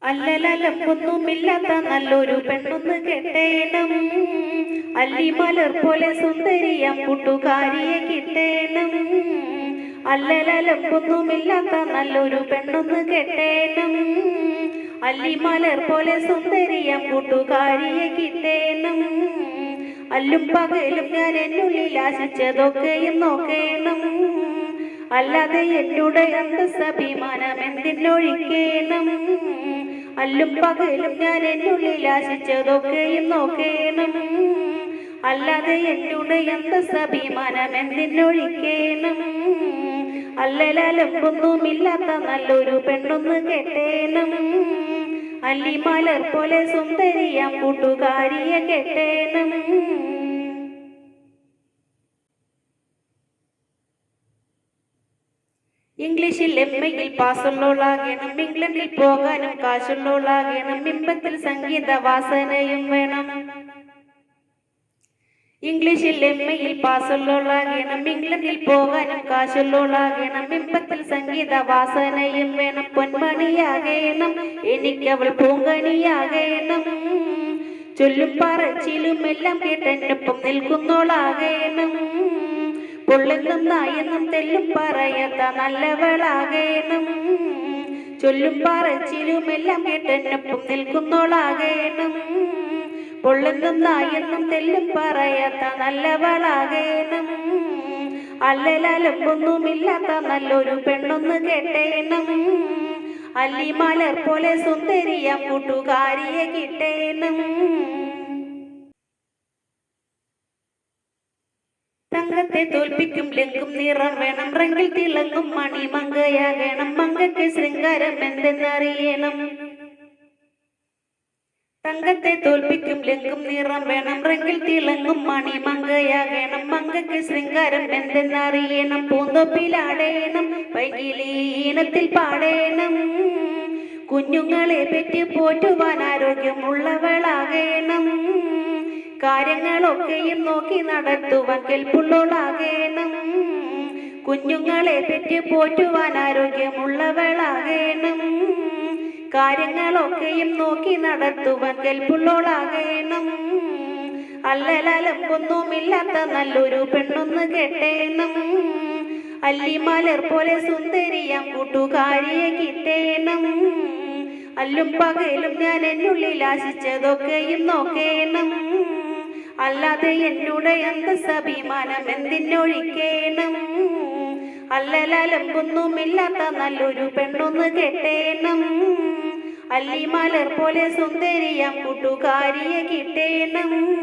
അല്ലലൊന്നുമില്ലാത്ത നല്ലൊരു പെണ്ണൊന്ന് കെട്ടേണം. അല്ലിമലർ പോലെ സുന്ദരിയാം കൂട്ടുകാരിയെ കിട്ടേണം. അല്ലലൊന്നുമില്ലാത്ത നല്ലൊരു പെണ്ണൊന്ന് കെട്ടേണം. അല്ലിമലർ പോലെ സുന്ദരിയാം കൂട്ടുകാരിയെ കിട്ടേണം. അല്ലും പകലും ഞാൻ എന്നുള്ളിൽ ആശിച്ചതൊക്കെയും നോക്കേണം. അല്ലാതെ എന്നുടെ അന്തസ്സഭിമാനം എന്തിനൊഴിക്കേണം. അല്ലും പകലും ഞാൻ എന്നുള്ളിൽ ആശിച്ചതൊക്കെയും നോക്കേണം. അല്ലാതെ എന്നുടെ അന്തസ്സഭിമാനം എന്തിനൊഴിക്കേണം. അല്ലലൊന്നുമില്ലാത്ത നല്ലൊരു പെണ്ണൊന്ന് കെട്ടേണം. അല്ലിമലർ പോലെ സുന്ദരിയാം കൂട്ടുകാരിയെ കെട്ടേണം. ഇംഗ്ലീഷിൽ എംഎയിൽ പാസ്സുള്ളോളാകണം. ഇംഗ്ലണ്ടിൽ പോകാനും കാശുള്ളോളാകണം. ബിംബത്തിൽ സംഗീത വാസനയും വേണം. ഇംഗ്ലീഷിൽ എംഎയിൽ പാസ്സുള്ളോളാകണം. ഇംഗ്ലണ്ടിൽ പോകാനും കാശുള്ളോളാകണം. ബിംബത്തിൽ സംഗീത വാസനയും വേണം. പൊന്മണിയാകണം എനിക്കവൾ പൂങ്കണിയാകണം. ചൊല്ലും പറച്ചിലും എല്ലാം കേട്ടെന്നൊപ്പം നിൽക്കുന്നോളാകണം. പൊള്ളുന്നും നായെന്നും തെല്ലും പറയാത്ത നല്ലവളാകണം. ചൊല്ലും പറച്ചിലും എല്ലാം കേട്ടെന്നൊപ്പം നിൽക്കുന്നോളാകണം. പൊള്ളുന്നും നായെന്നും തെല്ലും പറയാത്ത നല്ലവളാകണം. അല്ലലൊന്നുമില്ലാത്ത നല്ലൊരു പെണ്ണൊന്ന് കെട്ടേണം. അല്ലിമലർ പോലെ സുന്ദരിയാം കൂട്ടുകാരിയെ കിട്ടേണം. തങ്കത്തെ തോൽപ്പിക്കും ലങ്കും നിറം വേണം. റെങ്കിൽ തിളങ്ങും മണി മങ്കയാകണം. മങ്കയ്ക്ക് ശൃംഗാരം എന്തെന്നറിയണം. തങ്കത്തെ തോൽപ്പിക്കും ലങ്കും നിറം വേണം. റെങ്കിൽ തിളങ്ങും മണി മങ്കയാകണം. മങ്കയ്ക്ക് ശൃംഗാരം എന്തെന്നറിയണം. പൂന്തോപ്പിലാടേണം. പൈകിലീനത്തിൽ പാടേണം. കുഞ്ഞുങ്ങളെ പെറ്റി പോറ്റുവാൻ ആരോഗ്യമുള്ളവളാകണം. കാര്യങ്ങളൊക്കെയും നോക്കി നടത്തുവാൻ കെൽപ്പുള്ളോളാകണം. കുഞ്ഞുങ്ങളെ പെറ്റി പോറ്റുവാൻ ആരോഗ്യമുള്ളവളാകണം. കാര്യങ്ങളൊക്കെയും നോക്കി നടത്തുവാൻ കെൽപ്പുള്ളോളാകണം. അല്ലലൊന്നുമില്ലാത്ത നല്ലൊരു പെണ്ണൊന്ന് കെട്ടേണം. അല്ലിമലർ പോലെ സുന്ദരിയാം കൂട്ടുകാരിയെ കിട്ടേണം. അല്ലും പകലും ഞാൻ എന്നുള്ളിൽ ആശിച്ചതൊക്കെയും നോക്കേണം. അല്ലാതെ എന്നുടെ അന്തസ്സഭിമാനം എന്തിനൊഴിക്കേണം. അല്ലലൊന്നുമില്ലാത്ത നല്ലൊരു പെണ്ണൊന്ന് കെട്ടേണം. അല്ലിമലർ പോലെ സുന്ദരിയാം കൂട്ടുകാരിയെ കിട്ടേണം.